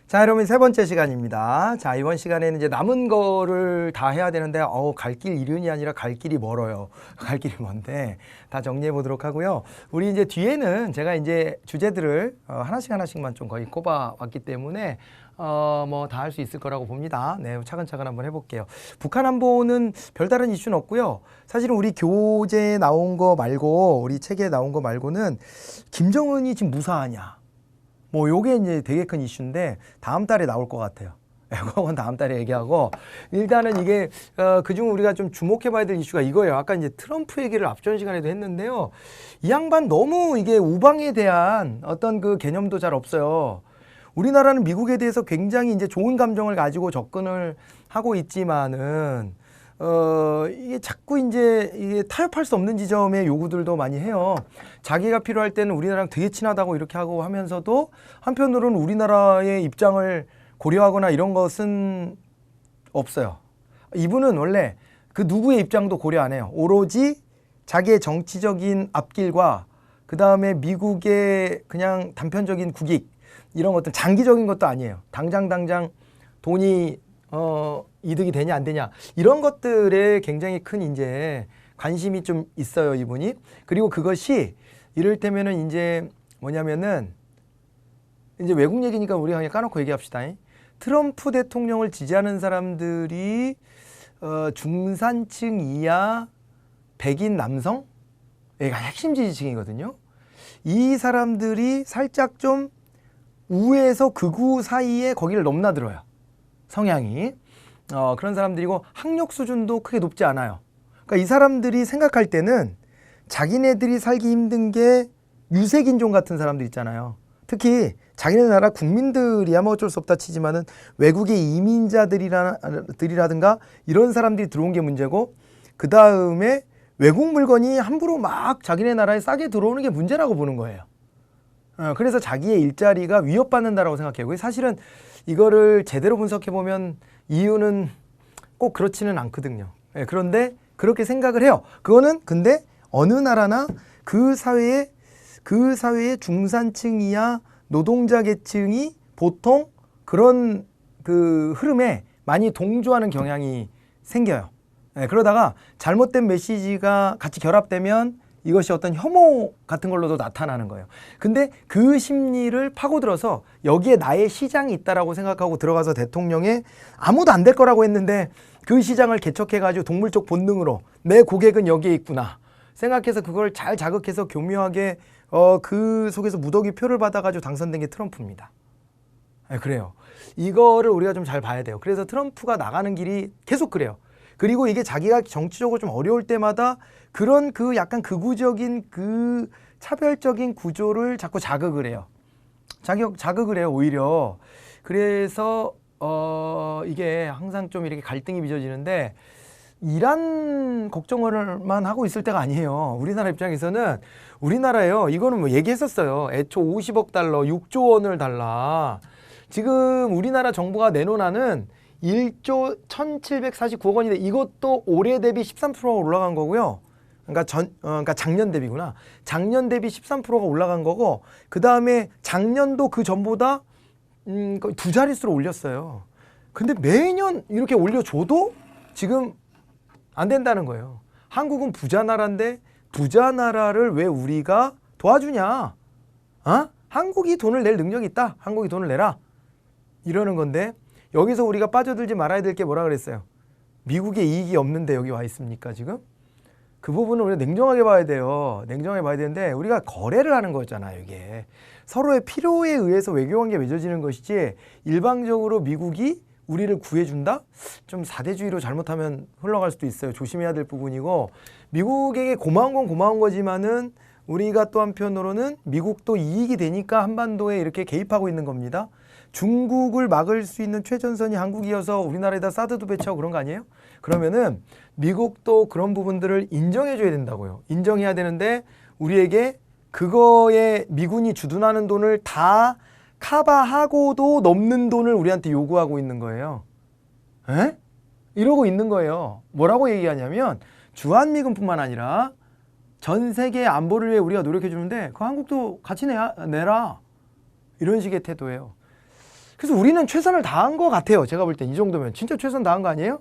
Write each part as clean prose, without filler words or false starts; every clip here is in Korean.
자, 여러분 세 번째 시간입니다. 자, 이번 시간에는 이제 남은 거를 다 해야 되는데 갈 길 이른이 아니라 갈 길이 멀어요. 갈 길이 먼데 다 정리해 보도록 하고요. 우리 이제 뒤에는 제가 이제 주제들을 하나씩만 좀 거의 꼽아 왔기 때문에 뭐 다 할 수 있을 거라고 봅니다. 네, 차근차근 한번 해볼게요. 북한 안보는 별다른 이슈는 없고요. 사실은 우리 교재에 나온 거 말고, 우리 책에 나온 거 말고는 김정은이 지금 무사하냐, 뭐 요게 이제 되게 큰 이슈인데 다음 달에 나올 것 같아요. 그건 다음 달에 얘기하고, 일단은 이게 그중 우리가 좀 주목해 봐야 될 이슈가 이거예요. 아까 이제 트럼프 얘기를 앞전 시간에도 했는데요. 이 양반 너무 이게 우방에 대한 어떤 그 개념도 잘 없어요. 우리나라는 미국에 대해서 굉장히 이제 좋은 감정을 가지고 접근을 하고 있지만은 이게 자꾸 이제 이게 타협할 수 없는 지점의 요구들도 많이 해요. 자기가 필요할 때는 우리나라랑 되게 친하다고 이렇게 하고 하면서도 한편으로는 우리나라의 입장을 고려하거나 이런 것은 없어요. 이분은 원래 그 누구의 입장도 고려 안 해요. 오로지 자기의 정치적인 앞길과 그 다음에 미국의 그냥 단편적인 국익, 이런 것들 장기적인 것도 아니에요. 당장 돈이 이득이 되냐 안 되냐 이런 것들에 굉장히 큰 이제 관심이 좀 있어요, 이분이. 그리고 그것이 이를테면은 이제 뭐냐면은 이제 외국 얘기니까 우리가 그냥 까놓고 얘기합시다. 트럼프 대통령을 지지하는 사람들이 중산층 이하 백인 남성, 얘가 핵심 지지층이거든요. 이 사람들이 살짝 좀 우에서 극우 사이에 거기를 넘나들어요, 성향이. 그런 사람들이고 학력 수준도 크게 높지 않아요. 그러니까 이 사람들이 생각할 때는 자기네들이 살기 힘든 게 유색인종 같은 사람들 있잖아요. 특히 자기네 나라 국민들이야 뭐 어쩔 수 없다 치지만은 외국의 이민자들이라든가 이런 사람들이 들어온 게 문제고, 그 다음에 외국 물건이 함부로 막 자기네 나라에 싸게 들어오는 게 문제라고 보는 거예요. 그래서 자기의 일자리가 위협받는다라고 생각해요. 사실은 이거를 제대로 분석해보면 이유는 꼭 그렇지는 않거든요. 그런데 그렇게 생각을 해요. 그거는 근데 어느 나라나 그 사회의 중산층 이하 노동자 계층이 보통 그런 그 흐름에 많이 동조하는 경향이 생겨요. 그러다가 잘못된 메시지가 같이 결합되면 이것이 어떤 혐오 같은 걸로도 나타나는 거예요. 근데 그 심리를 파고들어서 여기에 나의 시장이 있다라고 생각하고 들어가서 대통령에 아무도 안 될 거라고 했는데 그 시장을 개척해가지고 동물적 본능으로 내 고객은 여기에 있구나 생각해서 그걸 잘 자극해서 교묘하게 그 속에서 무더기 표를 받아가지고 당선된 게 트럼프입니다. 그래요. 이거를 우리가 좀 잘 봐야 돼요. 그래서 트럼프가 나가는 길이 계속 그래요. 그리고 이게 자기가 정치적으로 좀 어려울 때마다 그런 그 약간 극우적인 그 차별적인 구조를 자꾸 자극을 해요. 자극을 해요, 오히려. 그래서 이게 항상 좀 이렇게 갈등이 빚어지는데, 이란 걱정을만 하고 있을 때가 아니에요. 우리나라 입장에서는 우리나라예요. 이거는 뭐 얘기했었어요. 애초 50억 달러, 6조 원을 달라. 지금 우리나라 정부가 내놓은 1조 1749억 원인데 이것도 올해 대비 13%가 올라간 거고요. 그러니까 작년 대비구나. 작년 대비 13%가 올라간 거고, 그 다음에 작년도 그 전보다 거의 두 자릿수로 올렸어요. 근데 매년 이렇게 올려줘도 지금 안 된다는 거예요. 한국은 부자 나라인데 부자 나라를 왜 우리가 도와주냐? 한국이 돈을 낼 능력이 있다. 한국이 돈을 내라. 이러는 건데, 여기서 우리가 빠져들지 말아야 될 게 뭐라 그랬어요? 미국의 이익이 없는데 여기 와 있습니까, 지금? 그 부분을 우리가 냉정하게 봐야 돼요. 냉정하게 봐야 되는데, 우리가 거래를 하는 거잖아요, 이게. 서로의 필요에 의해서 외교관계가 맺어지는 것이지, 일방적으로 미국이 우리를 구해준다? 좀 사대주의로 잘못하면 흘러갈 수도 있어요. 조심해야 될 부분이고, 미국에게 고마운 건 고마운 거지만은 우리가 또 한편으로는 미국도 이익이 되니까 한반도에 이렇게 개입하고 있는 겁니다. 중국을 막을 수 있는 최전선이 한국이어서 우리나라에다 사드도 배치하고 그런 거 아니에요? 그러면은 미국도 그런 부분들을 인정해줘야 된다고요. 인정해야 되는데 우리에게 그거에 미군이 주둔하는 돈을 다 커버하고도 넘는 돈을 우리한테 요구하고 있는 거예요. 이러고 있는 거예요. 뭐라고 얘기하냐면 주한미군뿐만 아니라 전 세계 안보를 위해 우리가 노력해 주는데 그 한국도 같이 내라. 이런 식의 태도예요. 그래서 우리는 최선을 다한 것 같아요. 제가 볼 땐 이 정도면 진짜 최선 다한 거 아니에요?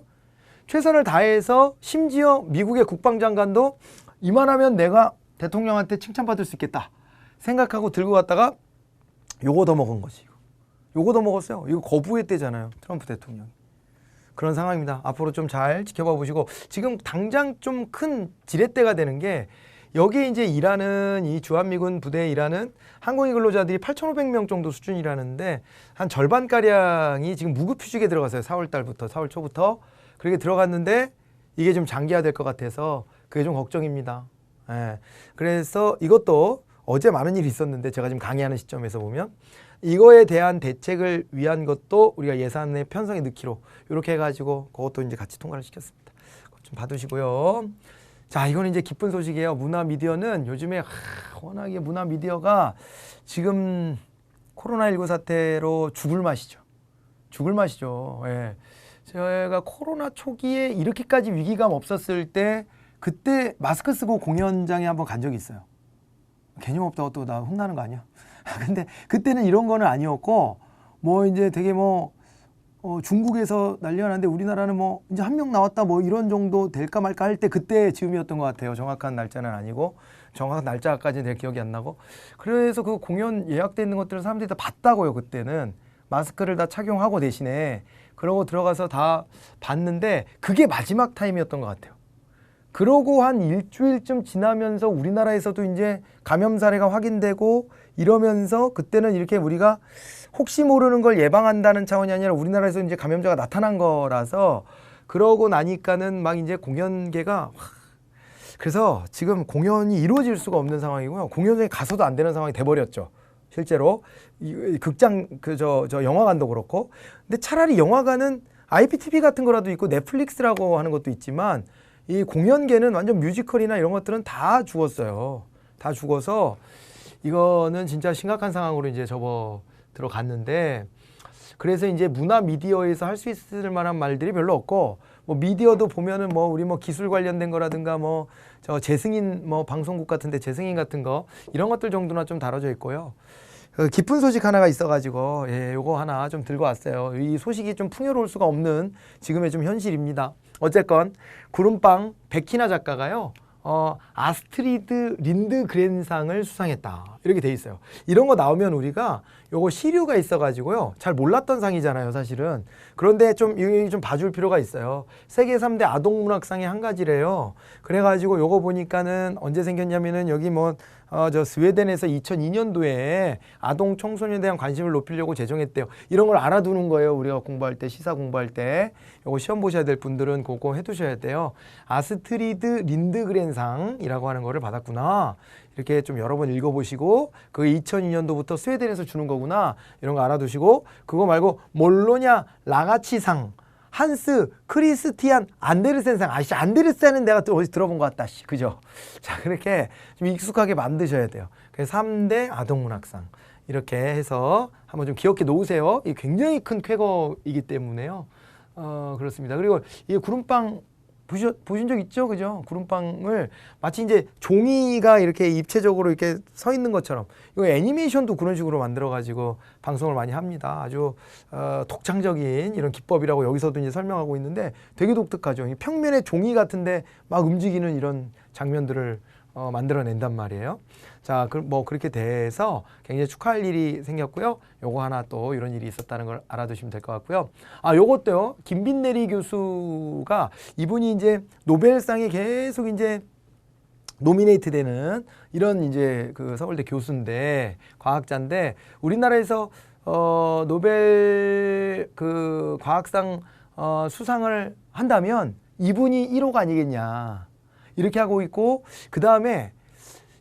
최선을 다해서 심지어 미국의 국방장관도 이만하면 내가 대통령한테 칭찬받을 수 있겠다 생각하고 들고 갔다가 요거 더 먹은 거지. 요거 더 먹었어요. 이거 거부했대잖아요. 트럼프 대통령이. 그런 상황입니다. 앞으로 좀 잘 지켜봐 보시고, 지금 당장 좀 큰 지렛대가 되는 게, 여기에 이제 일하는 이 주한미군 부대에 일하는 항공기 근로자들이 8,500명 정도 수준이라는데 한 절반가량이 지금 무급휴직에 들어갔어요. 4월 달부터, 4월 초부터. 그렇게 들어갔는데 이게 좀 장기화될 것 같아서 그게 좀 걱정입니다. 예. 그래서 이것도 어제 많은 일이 있었는데 제가 지금 강의하는 시점에서 보면 이거에 대한 대책을 위한 것도 우리가 예산에 편성에 넣기로 이렇게 해가지고 그것도 이제 같이 통과를 시켰습니다. 그것 좀 봐두시고요. 자, 이거는 이제 기쁜 소식이에요. 문화 미디어는 요즘에 워낙에 문화 미디어가 지금 코로나19 사태로 죽을 맛이죠. 죽을 맛이죠. 예. 제가 코로나 초기에 이렇게까지 위기감 없었을 때 그때 마스크 쓰고 공연장에 한번 간 적이 있어요. 개념 없다고 또 나 혼나는 거 아니야? 근데 그때는 이런 거는 아니었고, 뭐 이제 되게 중국에서 난리가 났는데 우리나라는 뭐 이제 한 명 나왔다 뭐 이런 정도 될까 말까 할 때 그때 즈음이었던 것 같아요. 정확한 날짜는 아니고, 정확한 날짜까지는 내 기억이 안 나고. 그래서 그 공연 예약돼 있는 것들을 사람들이 다 봤다고요. 그때는 마스크를 다 착용하고 대신에 그러고 들어가서 다 봤는데 그게 마지막 타임이었던 것 같아요. 그러고 한 일주일쯤 지나면서 우리나라에서도 이제 감염 사례가 확인되고 이러면서 그때는 이렇게 우리가 혹시 모르는 걸 예방한다는 차원이 아니라 우리나라에서 이제 감염자가 나타난 거라서, 그러고 나니까는 막 이제 공연계가, 그래서 지금 공연이 이루어질 수가 없는 상황이고요. 공연장에 가서도 안 되는 상황이 돼버렸죠. 실제로 극장 저 영화관도 그렇고. 근데 차라리 영화관은 IPTV 같은 거라도 있고 넷플릭스라고 하는 것도 있지만 이 공연계는 완전 뮤지컬이나 이런 것들은 다 죽었어요. 다 죽어서 이거는 진짜 심각한 상황으로 이제 접어 들어갔는데, 그래서 이제 문화 미디어에서 할 수 있을 만한 말들이 별로 없고, 뭐 미디어도 보면은 뭐 우리 뭐 기술 관련된 거라든가 뭐 저 재승인 뭐 방송국 같은데 재승인 같은 거 이런 것들 정도나 좀 다뤄져 있고요. 기쁜 소식 하나가 있어가지고 요거 하나 좀 들고 왔어요. 이 소식이 좀 풍요로울 수가 없는 지금의 좀 현실입니다. 어쨌건 구름빵 백희나 작가가요, 아스트리드 린드그렌상을 수상했다 이렇게 돼 있어요. 이런 거 나오면 우리가 요거 시류가 있어가지고요 잘 몰랐던 상이잖아요 사실은. 그런데 좀 봐줄 필요가 있어요. 세계 3대 아동문학상의 한 가지래요. 그래가지고 요거 보니까는 언제 생겼냐면은 여기 저 스웨덴에서 2002년도에 아동 청소년에 대한 관심을 높이려고 제정했대요. 이런 걸 알아두는 거예요. 우리가 공부할 때, 시사 공부할 때. 요거 시험 보셔야 될 분들은 그거 해두셔야 돼요. 아스트리드 린드그렌상이라고 하는 거를 받았구나. 이렇게 좀 여러 번 읽어보시고, 그 2002년도부터 스웨덴에서 주는 거구나. 이런 거 알아두시고, 그거 말고 몰로냐 라가치상, 한스 크리스티안 안데르센상. 아씨, 안데르센은 내가 또 어디서 들어본 것 같다. 그죠? 자, 그렇게 좀 익숙하게 만드셔야 돼요. 그래서 3대 아동문학상. 이렇게 해서 한번 좀 기억해 놓으세요. 이게 굉장히 큰 쾌거이기 때문에요. 그렇습니다. 그리고 이 구름빵 보신 적 있죠? 그죠? 구름빵을 마치 이제 종이가 이렇게 입체적으로 이렇게 서 있는 것처럼, 이거 애니메이션도 그런 식으로 만들어가지고 방송을 많이 합니다. 아주 독창적인 이런 기법이라고 여기서도 이제 설명하고 있는데 되게 독특하죠. 평면의 종이 같은데 막 움직이는 이런 장면들을 만들어낸단 말이에요. 자, 뭐 그렇게 돼서 굉장히 축하할 일이 생겼고요. 요거 하나 또 이런 일이 있었다는 걸 알아두시면 될 것 같고요. 요것도요. 김빈내리 교수가, 이분이 이제 노벨상에 계속 이제 노미네이트 되는 이런 이제 그 서울대 교수인데, 과학자인데, 우리나라에서 노벨 그 과학상 수상을 한다면 이분이 1호가 아니겠냐. 이렇게 하고 있고, 그 다음에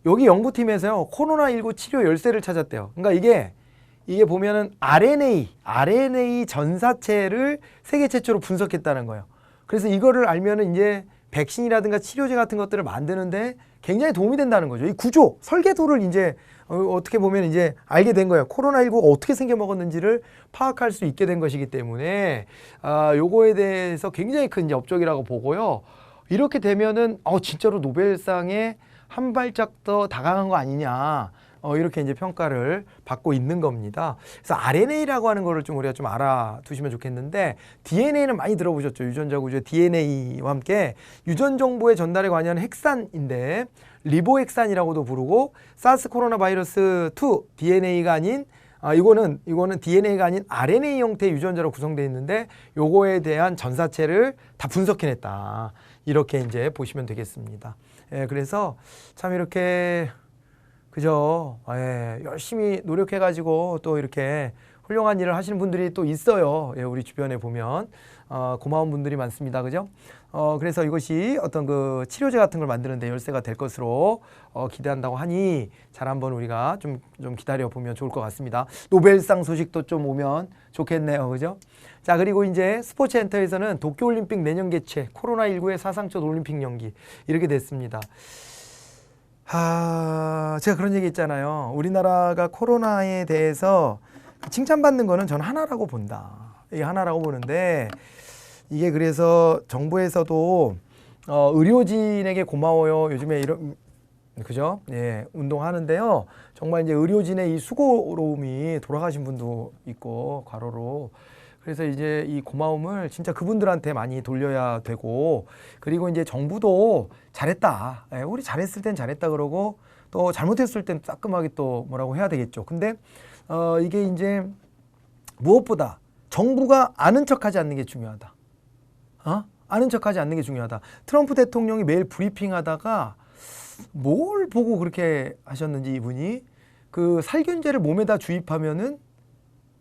여기 연구팀에서요, 코로나19 치료 열쇠를 찾았대요. 그러니까 이게 보면은 RNA 전사체를 세계 최초로 분석했다는 거예요. 그래서 이거를 알면은 이제 백신이라든가 치료제 같은 것들을 만드는데 굉장히 도움이 된다는 거죠. 이 구조, 설계도를 이제 어떻게 보면 이제 알게 된 거예요. 코로나19가 어떻게 생겨 먹었는지를 파악할 수 있게 된 것이기 때문에, 요거에 대해서 굉장히 큰 이제 업적이라고 보고요. 이렇게 되면은 진짜로 노벨상에 한 발짝 더 다가간 거 아니냐, 이렇게 이제 평가를 받고 있는 겁니다. 그래서 RNA라고 하는 거를 좀 우리가 좀 알아두시면 좋겠는데, DNA는 많이 들어보셨죠? 유전자 구조의 DNA와 함께 유전 정보의 전달에 관여하는 핵산인데, 리보핵산이라고도 부르고, 사스 코로나 바이러스 2 DNA가 아닌 이거는 DNA가 아닌 RNA 형태의 유전자로 구성되어 있는데, 요거에 대한 전사체를 다 분석해냈다. 이렇게 이제 보시면 되겠습니다. 예, 그래서 참 이렇게 그죠? 예, 열심히 노력해가지고 또 이렇게 훌륭한 일을 하시는 분들이 또 있어요. 예, 우리 주변에 보면 고마운 분들이 많습니다. 그죠? 그래서 이것이 어떤 그 치료제 같은 걸 만드는데 열쇠가 될 것으로 기대한다고 하니 잘 한번 우리가 좀 기다려 보면 좋을 것 같습니다. 노벨상 소식도 좀 오면 좋겠네요. 그죠? 자, 그리고 이제 스포츠 엔터에서는 도쿄올림픽 내년 개최, 코로나19의 사상 첫 올림픽 연기 이렇게 됐습니다. 제가 그런 얘기 있잖아요. 우리나라가 코로나에 대해서 칭찬받는 거는 저는 하나라고 본다. 이게 하나라고 보는데, 이게 그래서 정부에서도 의료진에게 고마워요. 요즘에 이런, 그죠? 예, 운동하는데요. 정말 이제 의료진의 이 수고로움이 돌아가신 분도 있고, 과로로. 그래서 이제 이 고마움을 진짜 그분들한테 많이 돌려야 되고, 그리고 이제 정부도 잘했다. 예, 우리 잘했을 땐 잘했다 그러고, 또 잘못했을 땐 따끔하게 또 뭐라고 해야 되겠죠. 근데 이게 이제 무엇보다 정부가 아는 척하지 않는 게 중요하다. 아는 척하지 않는 게 중요하다. 트럼프 대통령이 매일 브리핑하다가 뭘 보고 그렇게 하셨는지, 이분이 그 살균제를 몸에다 주입하면은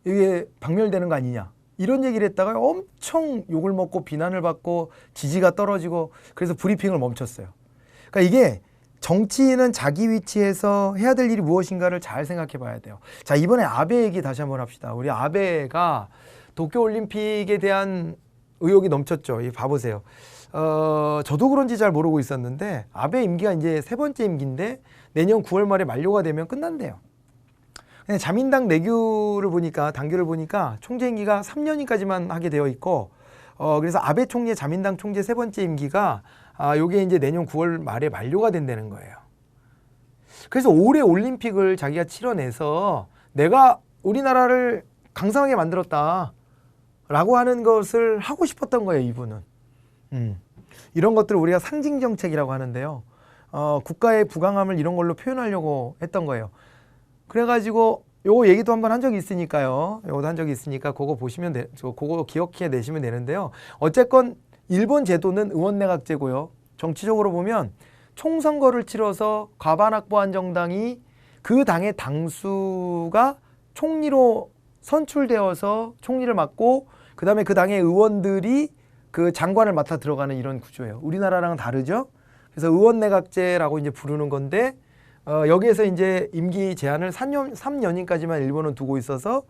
이게 박멸되는 거 아니냐, 이런 얘기를 했다가 엄청 욕을 먹고 비난을 받고 지지가 떨어지고, 그래서 브리핑을 멈췄어요. 그러니까 이게 정치인은 자기 위치에서 해야 될 일이 무엇인가를 잘 생각해 봐야 돼요. 자, 이번에 아베 얘기 다시 한번 합시다. 우리 아베가 도쿄올림픽에 대한 의혹이 넘쳤죠. 이 봐보세요. 저도 그런지 잘 모르고 있었는데, 아베 임기가 이제 3번째 임기인데 내년 9월 말에 만료가 되면 끝난대요. 자민당 내규를 보니까, 당규를 보니까 총재 임기가 3년까지만 하게 되어 있고, 그래서 아베 총리의 자민당 총재 3번째 임기가 요게 이제 내년 9월 말에 만료가 된다는 거예요. 그래서 올해 올림픽을 자기가 치러내서 내가 우리나라를 강성하게 만들었다 라고 하는 것을 하고 싶었던 거예요, 이분은. 이런 것들을 우리가 상징 정책이라고 하는데요. 국가의 부강함을 이런 걸로 표현하려고 했던 거예요. 그래가지고 요거 얘기도 한번 한 적이 있으니까요. 요거도 한 적이 있으니까 그거 보시면 그거 기억해 내시면 되는데요. 어쨌건 일본 제도는 의원내각제고요. 정치적으로 보면 총선거를 치러서 과반 확보한 정당이 그 당의 당수가 총리로 선출되어서 총리를 맡고, 그 다음에 그 당의 의원들이 그 장관을 맡아 들어가는 이런 구조예요. 우리나라랑은 다르죠. 그래서 의원내각제라고 이제 부르는 건데, 여기에서 이제 임기 제한을 3년까지만 일본은 두고 있어서,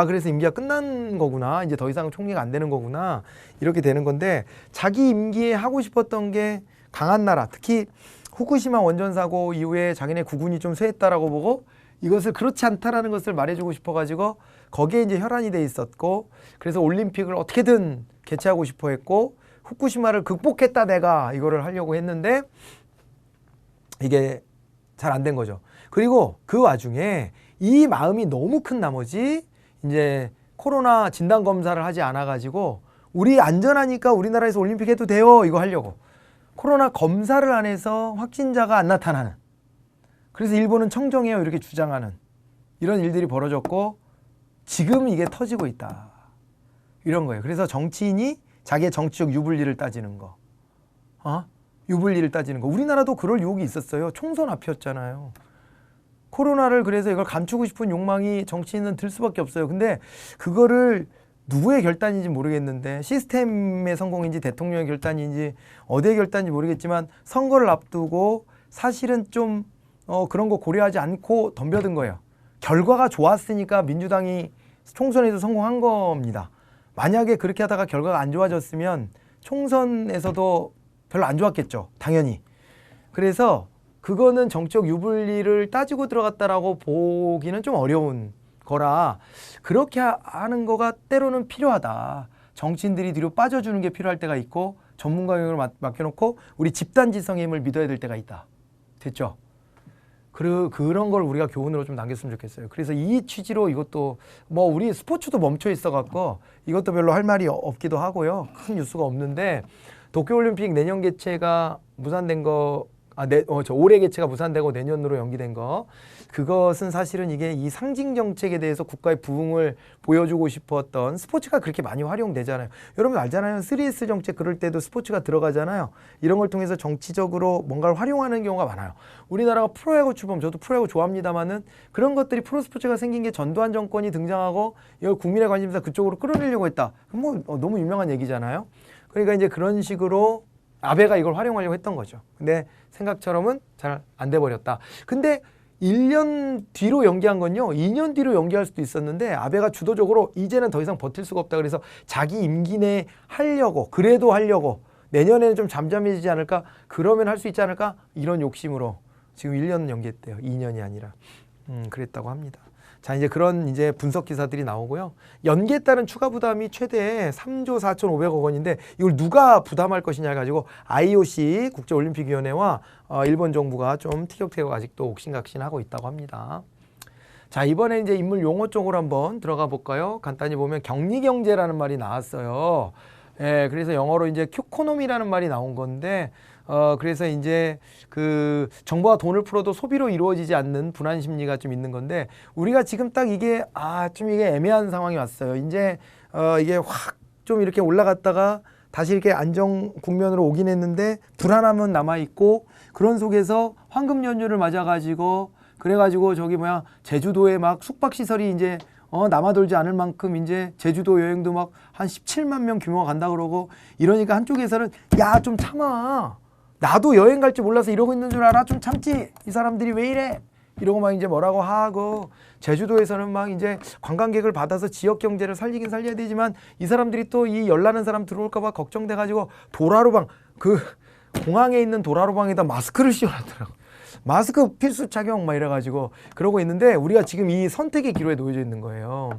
그래서 임기가 끝난 거구나, 이제 더 이상 총리가 안 되는 거구나, 이렇게 되는 건데, 자기 임기에 하고 싶었던 게 강한 나라, 특히 후쿠시마 원전 사고 이후에 자기네 국운이 좀 쇠했다라고 보고 이것을 그렇지 않다라는 것을 말해주고 싶어가지고 거기에 이제 혈안이 돼 있었고, 그래서 올림픽을 어떻게든 개최하고 싶어 했고, 후쿠시마를 극복했다 내가 이거를 하려고 했는데 이게 잘 안 된 거죠. 그리고 그 와중에 이 마음이 너무 큰 나머지 이제 코로나 진단 검사를 하지 않아 가지고 우리 안전하니까 우리나라에서 올림픽 해도 돼요 이거 하려고 코로나 검사를 안 해서 확진자가 안 나타나는, 그래서 일본은 청정해요 이렇게 주장하는 이런 일들이 벌어졌고, 지금 이게 터지고 있다 이런 거예요. 그래서 정치인이 자기의 정치적 유불리를 따지는 거, 유불리를 따지는 거. 우리나라도 그럴 유혹이 있었어요. 총선 앞이었잖아요. 코로나를, 그래서 이걸 감추고 싶은 욕망이 정치인은 들 수밖에 없어요. 근데 그거를 누구의 결단인지 모르겠는데, 시스템의 성공인지 대통령의 결단인지 어디의 결단인지 모르겠지만 선거를 앞두고 사실은 좀 그런 거 고려하지 않고 덤벼든 거예요. 결과가 좋았으니까 민주당이 총선에서 성공한 겁니다. 만약에 그렇게 하다가 결과가 안 좋아졌으면 총선에서도 별로 안 좋았겠죠, 당연히. 그래서 그거는 정치적 유불리를 따지고 들어갔다라고 보기는 좀 어려운 거라, 그렇게 하는 거가 때로는 필요하다. 정치인들이 뒤로 빠져주는 게 필요할 때가 있고, 전문가 영역을 맡겨놓고 우리 집단지성의 힘을 믿어야 될 때가 있다. 됐죠? 그런 걸 우리가 교훈으로 좀 남겼으면 좋겠어요. 그래서 이 취지로 이것도 뭐 우리 스포츠도 멈춰 있어 갖고 이것도 별로 할 말이 없기도 하고요. 큰 뉴스가 없는데 도쿄올림픽 내년 개최가 무산된 거 올해 개최가 무산되고 내년으로 연기된 거, 그것은 사실은 이게 이 상징 정책에 대해서 국가의 부흥을 보여주고 싶었던, 스포츠가 그렇게 많이 활용되잖아요. 여러분 알잖아요. 3S 정책 그럴 때도 스포츠가 들어가잖아요. 이런 걸 통해서 정치적으로 뭔가를 활용하는 경우가 많아요. 우리나라가 프로야구 출범, 저도 프로야구 좋아합니다만은 그런 것들이 프로스포츠가 생긴 게 전두환 정권이 등장하고 이걸 국민의 관심사 그쪽으로 끌어내려고 했다. 뭐 너무 유명한 얘기잖아요. 그러니까 이제 그런 식으로 아베가 이걸 활용하려고 했던 거죠. 근데 생각처럼은 잘 안 돼 버렸다. 근데 1년 뒤로 연기한 건요, 2년 뒤로 연기할 수도 있었는데 아베가 주도적으로 이제는 더 이상 버틸 수가 없다 그래서 자기 임기 내에 그래도 하려고 내년에는 좀 잠잠해지지 않을까, 그러면 할 수 있지 않을까, 이런 욕심으로 지금 1년 연기했대요. 2년이 아니라. 그랬다고 합니다. 자, 이제 그런 이제 분석 기사들이 나오고요. 연기에 따른 추가 부담이 최대 3조 4,500억 원인데 이걸 누가 부담할 것이냐 가지고 IOC 국제올림픽위원회와 일본 정부가 좀 티격태격 아직도 옥신각신하고 있다고 합니다. 자, 이번에 이제 인물 용어 쪽으로 한번 들어가 볼까요? 간단히 보면 격리경제라는 말이 나왔어요. 예, 그래서 영어로 이제 큐코노미라는 말이 나온 건데, 그래서 이제 그 정부가 돈을 풀어도 소비로 이루어지지 않는 불안 심리가 좀 있는 건데, 우리가 지금 딱 이게 좀 이게 애매한 상황이 왔어요. 이제 이게 확 좀 이렇게 올라갔다가 다시 이렇게 안정 국면으로 오긴 했는데 불안함은 남아 있고, 그런 속에서 황금 연휴를 맞아 가지고 그래가지고 제주도에 막 숙박 시설이 이제 남아돌지 않을 만큼 이제 제주도 여행도 막 한 17만 명 규모가 간다 그러고, 이러니까 한쪽에서는 야, 좀 참아. 나도 여행 갈지 몰라서 이러고 있는 줄 알아. 좀 참지. 이 사람들이 왜 이래? 이러고 막 이제 뭐라고 하고, 제주도에서는 막 이제 관광객을 받아서 지역 경제를 살리긴 살려야 되지만 이 사람들이 또 이 열나는 사람 들어올까 봐 걱정돼 가지고 도라로방, 그 공항에 있는 도라로방에다 마스크를 씌워놨더라고. 마스크 필수 착용 막 이래가지고 그러고 있는데, 우리가 지금 이 선택의 기로에 놓여져 있는 거예요.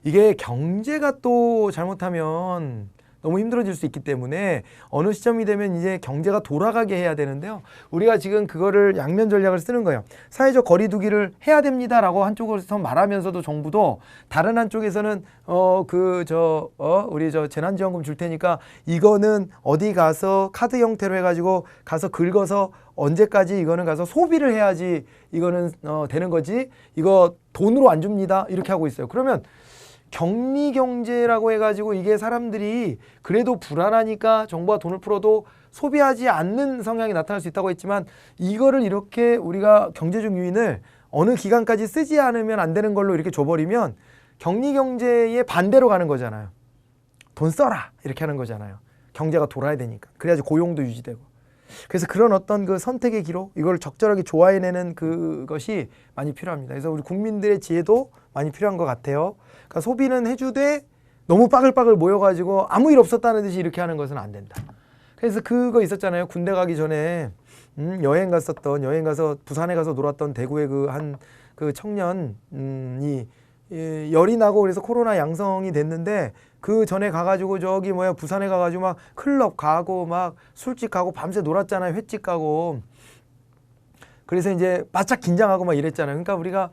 이게 경제가 또 잘못하면 너무 힘들어질 수 있기 때문에 어느 시점이 되면 이제 경제가 돌아가게 해야 되는데요. 우리가 지금 그거를 양면 전략을 쓰는 거예요. 사회적 거리 두기를 해야 됩니다라고 한쪽에서 말하면서도 정부도 다른 한쪽에서는 우리 재난지원금 줄 테니까 이거는 어디 가서 카드 형태로 해가지고 가서 긁어서 언제까지 이거는 가서 소비를 해야지 이거는 되는 거지, 이거 돈으로 안 줍니다, 이렇게 하고 있어요. 그러면 격리 경제라고 해가지고 이게 사람들이 그래도 불안하니까 정부가 돈을 풀어도 소비하지 않는 성향이 나타날 수 있다고 했지만, 이거를 이렇게 우리가 경제적 요인을 어느 기간까지 쓰지 않으면 안 되는 걸로 이렇게 줘버리면 격리 경제의 반대로 가는 거잖아요. 돈 써라 이렇게 하는 거잖아요. 경제가 돌아야 되니까. 그래야지 고용도 유지되고. 그래서 그런 어떤 그 선택의 기로, 이걸 적절하게 조화해내는 그것이 많이 필요합니다. 그래서 우리 국민들의 지혜도 많이 필요한 것 같아요. 그러니까 소비는 해주되 너무 빠글빠글 모여가지고 아무 일 없었다는 듯이 이렇게 하는 것은 안 된다. 그래서 그거 있었잖아요. 군대 가기 전에 여행 가서 부산에 가서 놀았던 대구의 그 청년이 열이 나고 그래서 코로나 양성이 됐는데, 그 전에 가가지고 부산에 가가지고 막 클럽 가고 막 술집 가고 밤새 놀았잖아요. 횟집 가고. 그래서 이제 바짝 긴장하고 막 이랬잖아요. 그러니까 우리가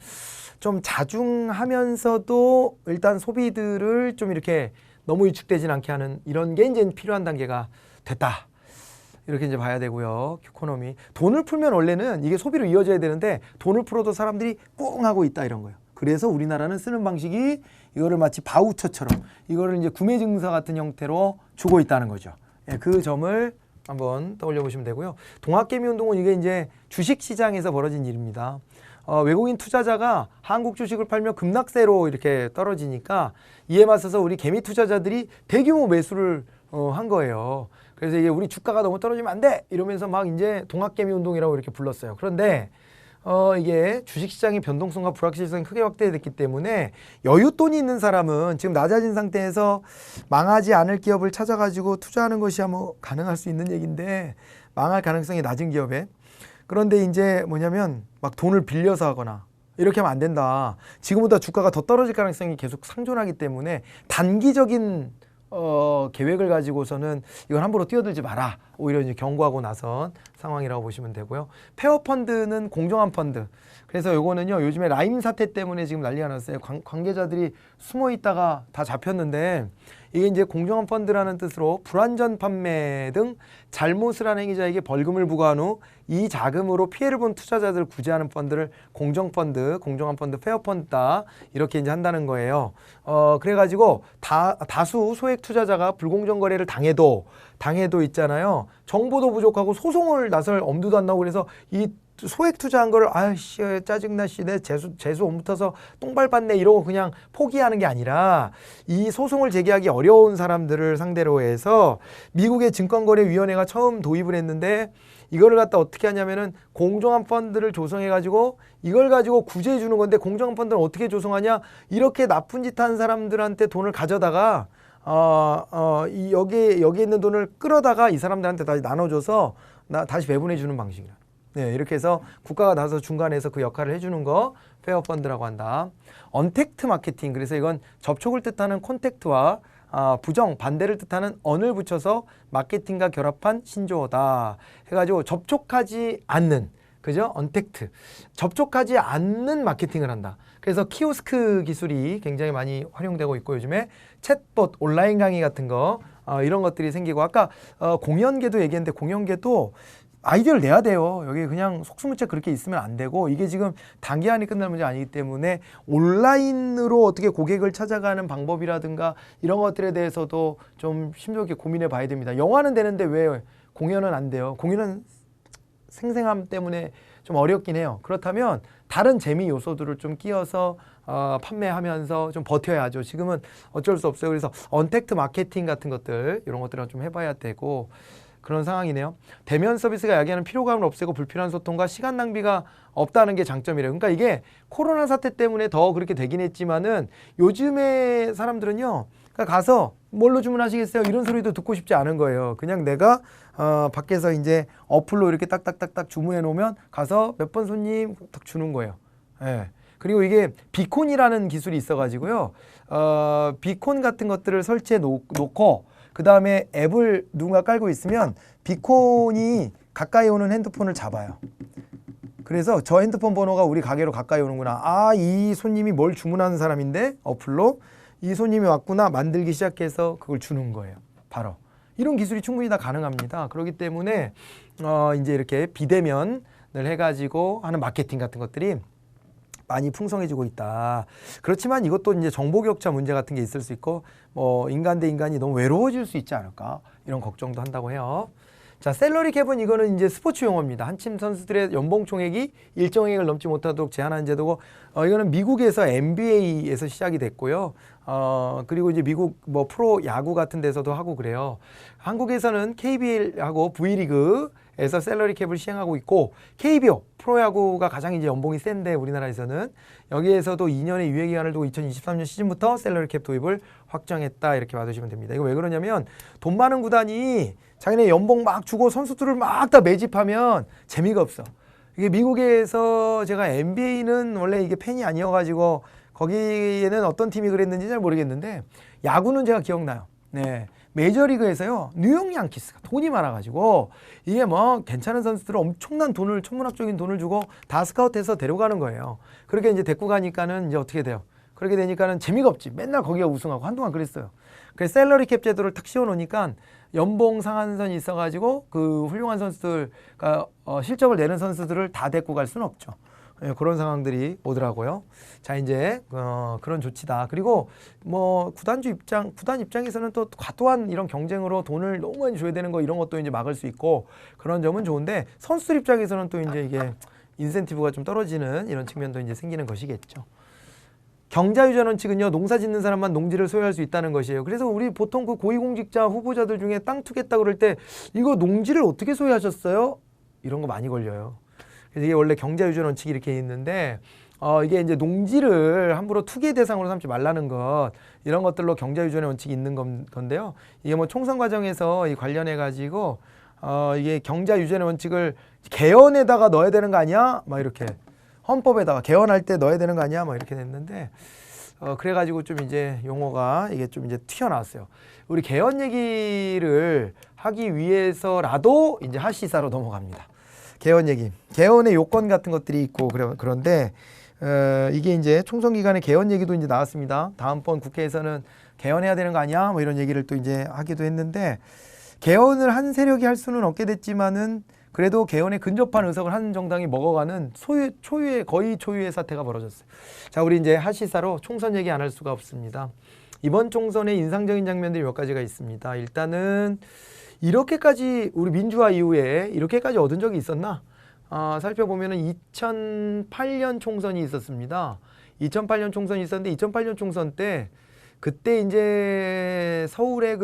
좀 자중하면서도 일단 소비들을 좀 이렇게 너무 위축되진 않게 하는 이런 게 이제 필요한 단계가 됐다. 이렇게 이제 봐야 되고요. 이코노미. 돈을 풀면 원래는 이게 소비로 이어져야 되는데 돈을 풀어도 사람들이 꽁 하고 있다, 이런 거예요. 그래서 우리나라는 쓰는 방식이 이거를 마치 바우처처럼 이거를 이제 구매 증서 같은 형태로 주고 있다는 거죠. 예, 그 점을 한번 떠올려 보시면 되고요. 동학개미 운동은 이게 이제 주식 시장에서 벌어진 일입니다. 외국인 투자자가 한국 주식을 팔면 급락세로 이렇게 떨어지니까 이에 맞서서 우리 개미 투자자들이 대규모 매수를 한 거예요. 그래서 이게 우리 주가가 너무 떨어지면 안 돼! 이러면서 막 이제 동학개미 운동이라고 이렇게 불렀어요. 그런데 이게 주식시장의 변동성과 불확실성이 크게 확대됐기 때문에 여윳돈이 있는 사람은 지금 낮아진 상태에서 망하지 않을 기업을 찾아가지고 투자하는 것이 뭐 가능할 수 있는 얘기인데, 망할 가능성이 낮은 기업에. 그런데 이제 뭐냐면 막 돈을 빌려서 하거나 이렇게 하면 안 된다. 지금보다 주가가 더 떨어질 가능성이 계속 상존하기 때문에 단기적인 계획을 가지고서는 이건 함부로 뛰어들지 마라. 오히려 이제 경고하고 나선 상황이라고 보시면 되고요. 페어 펀드는 공정한 펀드. 그래서 요거는요, 요즘에 라임 사태 때문에 지금 난리가 났어요. 관계자들이 숨어 있다가 다 잡혔는데, 이게 이제 공정한 펀드라는 뜻으로 불완전 판매 등 잘못을 한 행위자에게 벌금을 부과한 후 이 자금으로 피해를 본 투자자들을 구제하는 펀드를 공정 펀드, 공정한 펀드, 페어 펀드다, 이렇게 이제 한다는 거예요. 그래가지고 다수 소액 투자자가 불공정 거래를 당해도 있잖아요. 정보도 부족하고 소송을 나설 엄두도 안 나고, 그래서 이 소액 투자한 거를 아이씨 짜증나 씨 내 재수 못 붙어서 똥 밟았네 이러고 그냥 포기하는 게 아니라, 이 소송을 제기하기 어려운 사람들을 상대로 해서 미국의 증권거래위원회가 처음 도입을 했는데, 이거를 갖다 어떻게 하냐면은 공정한 펀드를 조성해 가지고 이걸 가지고 구제해 주는 건데, 공정한 펀드는 어떻게 조성하냐, 이렇게 나쁜 짓 한 사람들한테 돈을 가져다가 여기에 있는 돈을 끌어다가 이 사람들한테 다시 나눠줘서 다시 배분해 주는 방식이라. 네, 이렇게 해서 국가가 나서 중간에서 그 역할을 해주는 거 페어 펀드라고 한다. 언택트 마케팅, 그래서 이건 접촉을 뜻하는 콘택트와 부정, 반대를 뜻하는 언을 붙여서 마케팅과 결합한 신조어다 해가지고 접촉하지 않는, 그죠? 언택트, 접촉하지 않는 마케팅을 한다. 그래서 키오스크 기술이 굉장히 많이 활용되고 있고, 요즘에 챗봇, 온라인 강의 같은 거 이런 것들이 생기고, 아까 공연계도 얘기했는데, 공연계도 아이디어를 내야 돼요. 여기 그냥 속수무책 그렇게 있으면 안 되고, 이게 지금 단기 안에 끝날 문제 아니기 때문에 온라인으로 어떻게 고객을 찾아가는 방법이라든가 이런 것들에 대해서도 좀 심도있게 고민해 봐야 됩니다. 영화는 되는데 왜 공연은 안 돼요? 공연은 생생함 때문에 좀 어렵긴 해요. 그렇다면 다른 재미 요소들을 좀 끼워서 판매하면서 좀 버텨야죠. 지금은 어쩔 수 없어요. 그래서 언택트 마케팅 같은 것들, 이런 것들은 좀 해봐야 되고, 그런 상황이네요. 대면 서비스가 야기하는 피로감을 없애고 불필요한 소통과 시간 낭비가 없다는 게 장점이래요. 그러니까 이게 코로나 사태 때문에 더 그렇게 되긴 했지만은, 요즘에 사람들은요, 그러니까 가서 뭘로 주문하시겠어요? 이런 소리도 듣고 싶지 않은 거예요. 그냥 내가 밖에서 이제 어플로 이렇게 딱딱딱딱 주문해 놓으면 가서 몇 번 손님 딱 주는 거예요. 예. 그리고 이게 비콘이라는 기술이 있어가지고요, 비콘 같은 것들을 설치해 놓고 그 다음에 앱을 누군가 깔고 있으면 비콘이 가까이 오는 핸드폰을 잡아요. 그래서 저 핸드폰 번호가 우리 가게로 가까이 오는구나. 이 손님이 뭘 주문하는 사람인데, 어플로 이 손님이 왔구나 만들기 시작해서 그걸 주는 거예요. 바로. 이런 기술이 충분히 다 가능합니다. 그렇기 때문에 이제 이렇게 비대면을 해가지고 하는 마케팅 같은 것들이 많이 풍성해지고 있다. 그렇지만 이것도 이제 정보격차 문제 같은 게 있을 수 있고, 뭐 인간 대 인간이 너무 외로워질 수 있지 않을까, 이런 걱정도 한다고 해요. 자, 셀러리 캡은 이거는 이제 스포츠 용어입니다. 한 팀 선수들의 연봉 총액이 일정액을 넘지 못하도록 제한하는 제도고, 이거는 미국에서 NBA에서 시작이 됐고요. 그리고 이제 미국 뭐 프로 야구 같은 데서도 하고 그래요. 한국에서는 KBL하고 V리그에서 셀러리 캡을 시행하고 있고, KBO 프로야구가 가장 이제 연봉이 센데, 우리나라에서는 여기에서도 2년의 유예 기간을 두고 2023년 시즌부터 셀러리 캡 도입을 확정했다, 이렇게 봐주시면 됩니다. 이거 왜 그러냐면, 돈 많은 구단이 자기네 연봉 막 주고 선수들을 막 다 매집하면 재미가 없어. 이게 미국에서, 제가 NBA는 원래 이게 팬이 아니어가지고 거기에는 어떤 팀이 그랬는지 잘 모르겠는데, 야구는 제가 기억나요. 네. 메이저리그에서요, 뉴욕 양키스가 돈이 많아가지고 이게 뭐 괜찮은 선수들을 엄청난 돈을, 천문학적인 돈을 주고 다 스카우트해서 데려가는 거예요. 그렇게 이제 데리고 가니까는 이제 어떻게 돼요? 그렇게 되니까는 재미가 없지. 맨날 거기가 우승하고 한동안 그랬어요. 그래서 셀러리 캡 제도를 탁 씌워놓으니까 연봉 상한선이 있어가지고 그 훌륭한 선수들, 그러니까 실적을 내는 선수들을 다 데리고 갈 수는 없죠. 예, 그런 상황들이 오더라고요. 자, 이제 그런 조치다. 그리고 뭐 구단 입장에서는 또 과도한 이런 경쟁으로 돈을 너무 많이 줘야 되는 거, 이런 것도 이제 막을 수 있고, 그런 점은 좋은데, 선수들 입장에서는 또 이제 이게 인센티브가 좀 떨어지는 이런 측면도 이제 생기는 것이겠죠. 경자유전 원칙은요, 농사 짓는 사람만 농지를 소유할 수 있다는 것이에요. 그래서 우리 보통 그 고위공직자 후보자들 중에 땅 투겠다 그럴 때, 이거 농지를 어떻게 소유하셨어요? 이런 거 많이 걸려요. 그래서 이게 원래 경자유전 원칙이 이렇게 있는데, 이게 이제 농지를 함부로 투기 대상으로 삼지 말라는 것, 이런 것들로 경자유전의 원칙이 있는 건데요. 이게 뭐 총선 과정에서 이 관련해 가지고 이게 경자유전의 원칙을 개헌에다가 넣어야 되는 거 아니야? 막 이렇게, 헌법에다가 개헌할 때 넣어야 되는 거 아니야? 막 이렇게 됐는데, 그래가지고 좀 이제 용어가 이게 좀 이제 튀어나왔어요. 우리 개헌 얘기를 하기 위해서라도 이제 하시사로 넘어갑니다. 개헌 얘기, 개헌의 요건 같은 것들이 있고 그런데 이게 이제 총선 기간에 개헌 얘기도 이제 나왔습니다. 다음번 국회에서는 개헌해야 되는 거 아니야? 뭐 이런 얘기를 또 이제 하기도 했는데 개헌을 한 세력이 할 수는 없게 됐지만은 그래도 개헌에 근접한 의석을 한 정당이 먹어가는 거의 초유의 사태가 벌어졌어요. 자, 우리 이제 하시사로 총선 얘기 안 할 수가 없습니다. 이번 총선에 인상적인 장면들이 몇 가지가 있습니다. 일단은 이렇게까지 우리 민주화 이후에 이렇게까지 얻은 적이 있었나? 살펴보면은 2008년 총선이 있었습니다. 2008년 총선이 있었는데 2008년 총선 때 그때 이제 서울에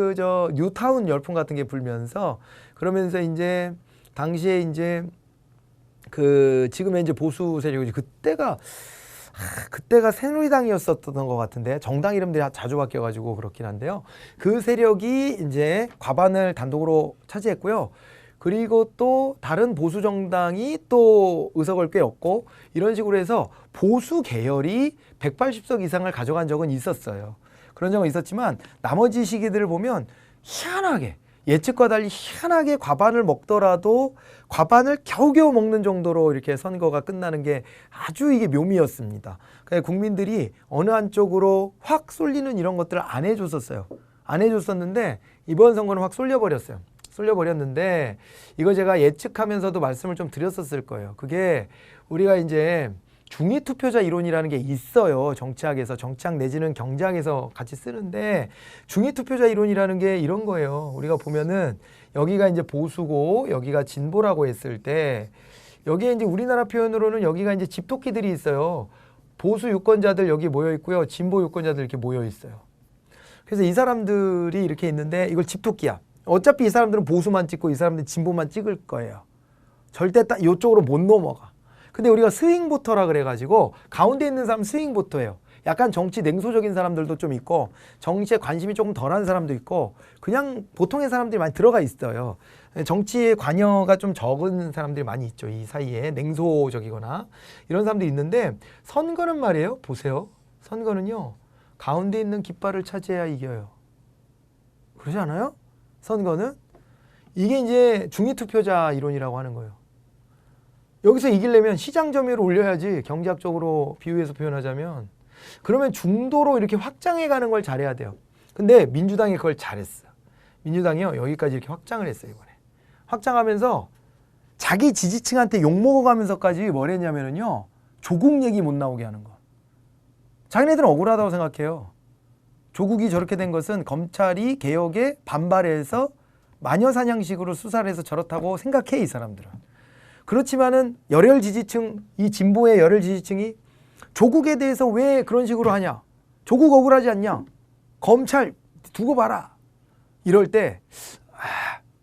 뉴타운 열풍 같은 게 불면서 그러면서 이제 당시에 이제 지금의 이제 보수 세력이지 그때가 새누리당이었었던 것 같은데 정당 이름들이 자주 바뀌어가지고 그렇긴 한데요. 그 세력이 이제 과반을 단독으로 차지했고요. 그리고 또 다른 보수 정당이 또 의석을 꽤 얻고 이런 식으로 해서 보수 계열이 180석 이상을 가져간 적은 있었어요. 그런 적은 있었지만 나머지 시기들을 보면 희한하게 예측과 달리 희한하게 과반을 먹더라도 과반을 겨우겨우 먹는 정도로 이렇게 선거가 끝나는 게 아주 이게 묘미였습니다. 그러니까 국민들이 어느 한쪽으로 확 쏠리는 이런 것들을 안 해줬었어요. 안 해줬었는데 이번 선거는 확 쏠려버렸어요. 쏠려버렸는데 이거 제가 예측하면서도 말씀을 좀 드렸었을 거예요. 그게 우리가 이제 중위투표자 이론이라는 게 있어요. 정치학에서, 정치학 내지는 경제학에서 같이 쓰는데 중위투표자 이론이라는 게 이런 거예요. 우리가 보면은 여기가 이제 보수고 여기가 진보라고 했을 때 여기에 이제 우리나라 표현으로는 여기가 이제 집토끼들이 있어요. 보수 유권자들 여기 모여 있고요. 진보 유권자들 이렇게 모여 있어요. 그래서 이 사람들이 이렇게 있는데 이걸 집토끼야. 어차피 이 사람들은 보수만 찍고 이 사람들은 진보만 찍을 거예요. 절대 딱 이쪽으로 못 넘어가. 근데 우리가 스윙보터라 그래가지고 가운데 있는 사람 스윙보터예요. 약간 정치 냉소적인 사람들도 좀 있고 정치에 관심이 조금 덜한 사람도 있고 그냥 보통의 사람들이 많이 들어가 있어요. 정치에 관여가 좀 적은 사람들이 많이 있죠. 이 사이에 냉소적이거나 이런 사람들이 있는데 선거는 말이에요. 보세요. 선거는요. 가운데 있는 깃발을 차지해야 이겨요. 그러지 않아요? 선거는? 이게 이제 중위투표자 이론이라고 하는 거예요. 여기서 이기려면 시장 점유율을 올려야지. 경제학적으로 비유해서 표현하자면. 그러면 중도로 이렇게 확장해 가는 걸 잘해야 돼요. 근데 민주당이 그걸 잘했어. 민주당이요. 여기까지 이렇게 확장을 했어요. 이번에. 확장하면서 자기 지지층한테 욕먹어가면서까지 뭘 했냐면요. 조국 얘기 못 나오게 하는 거. 자기네들은 억울하다고 생각해요. 조국이 저렇게 된 것은 검찰이 개혁에 반발해서 마녀사냥식으로 수사를 해서 저렇다고 생각해, 이 사람들은. 그렇지만은 열혈 지지층, 이 진보의 열혈 지지층이 조국에 대해서 왜 그런 식으로 하냐? 조국 억울하지 않냐? 검찰 두고 봐라. 이럴 때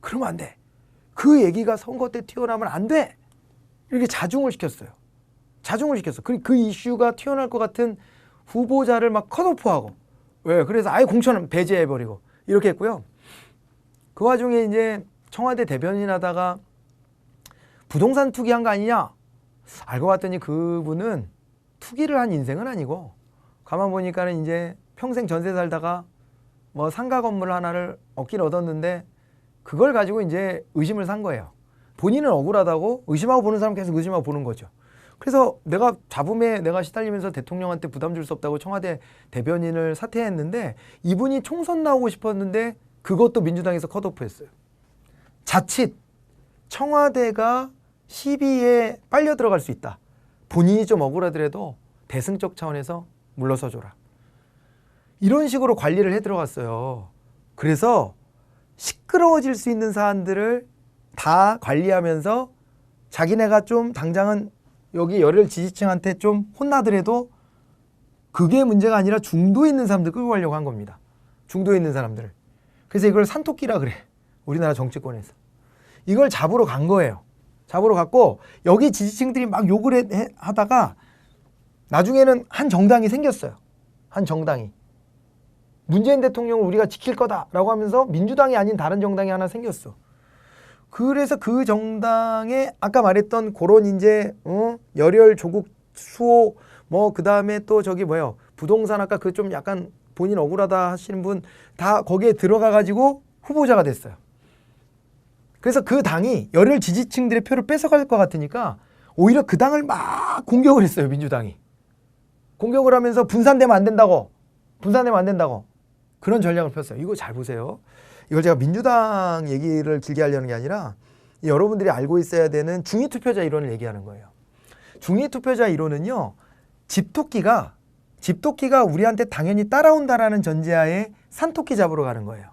그러면 안 돼. 그 얘기가 선거 때 튀어나오면 안 돼. 이렇게 자중을 시켰어요. 자중을 시켰어. 그 이슈가 튀어나올 것 같은 후보자를 막 컷오프하고. 왜? 그래서 아예 공천 배제해버리고 이렇게 했고요. 그 와중에 이제 청와대 대변인 하다가 부동산 투기한 거 아니냐? 알고 봤더니 그분은 투기를 한 인생은 아니고 가만 보니까는 이제 평생 전세 살다가 뭐 상가 건물 하나를 얻긴 얻었는데 그걸 가지고 이제 의심을 산 거예요. 본인은 억울하다고 의심하고 보는 사람 계속 의심하고 보는 거죠. 그래서 내가 잡음에 내가 시달리면서 대통령한테 부담 줄 수 없다고 청와대 대변인을 사퇴했는데 이분이 총선 나오고 싶었는데 그것도 민주당에서 컷오프했어요. 자칫 청와대가 시비에 빨려 들어갈 수 있다. 본인이 좀 억울하더라도 대승적 차원에서 물러서줘라. 이런 식으로 관리를 해 들어갔어요. 그래서 시끄러워질 수 있는 사안들을 다 관리하면서 자기네가 좀 당장은 여기 열혈 지지층한테 좀 혼나더라도 그게 문제가 아니라 중도에 있는 사람들 끌고 가려고 한 겁니다. 중도에 있는 사람들을. 그래서 이걸 산토끼라 그래. 우리나라 정치권에서. 이걸 잡으러 간 거예요. 잡으러 갔고 여기 지지층들이 막 욕을 하다가 나중에는 한 정당이 생겼어요. 한 정당이. 문재인 대통령을 우리가 지킬 거다라고 하면서 민주당이 아닌 다른 정당이 하나 생겼어. 그래서 그 정당에 아까 말했던 그런 이제 열혈 조국 수호 뭐 그다음에 또 저기 부동산 아까 그 좀 약간 본인 억울하다 하시는 분 다 거기에 들어가 가지고 후보자가 됐어요. 그래서 그 당이 열혈 지지층들의 표를 뺏어갈 것 같으니까 오히려 그 당을 막 공격을 했어요. 민주당이. 공격을 하면서 분산되면 안 된다고. 분산되면 안 된다고. 그런 전략을 폈어요. 이거 잘 보세요. 이걸 제가 민주당 얘기를 길게 하려는 게 아니라 여러분들이 알고 있어야 되는 중위투표자 이론을 얘기하는 거예요. 중위투표자 이론은요. 집토끼가 우리한테 당연히 따라온다라는 전제하에 산토끼 잡으러 가는 거예요.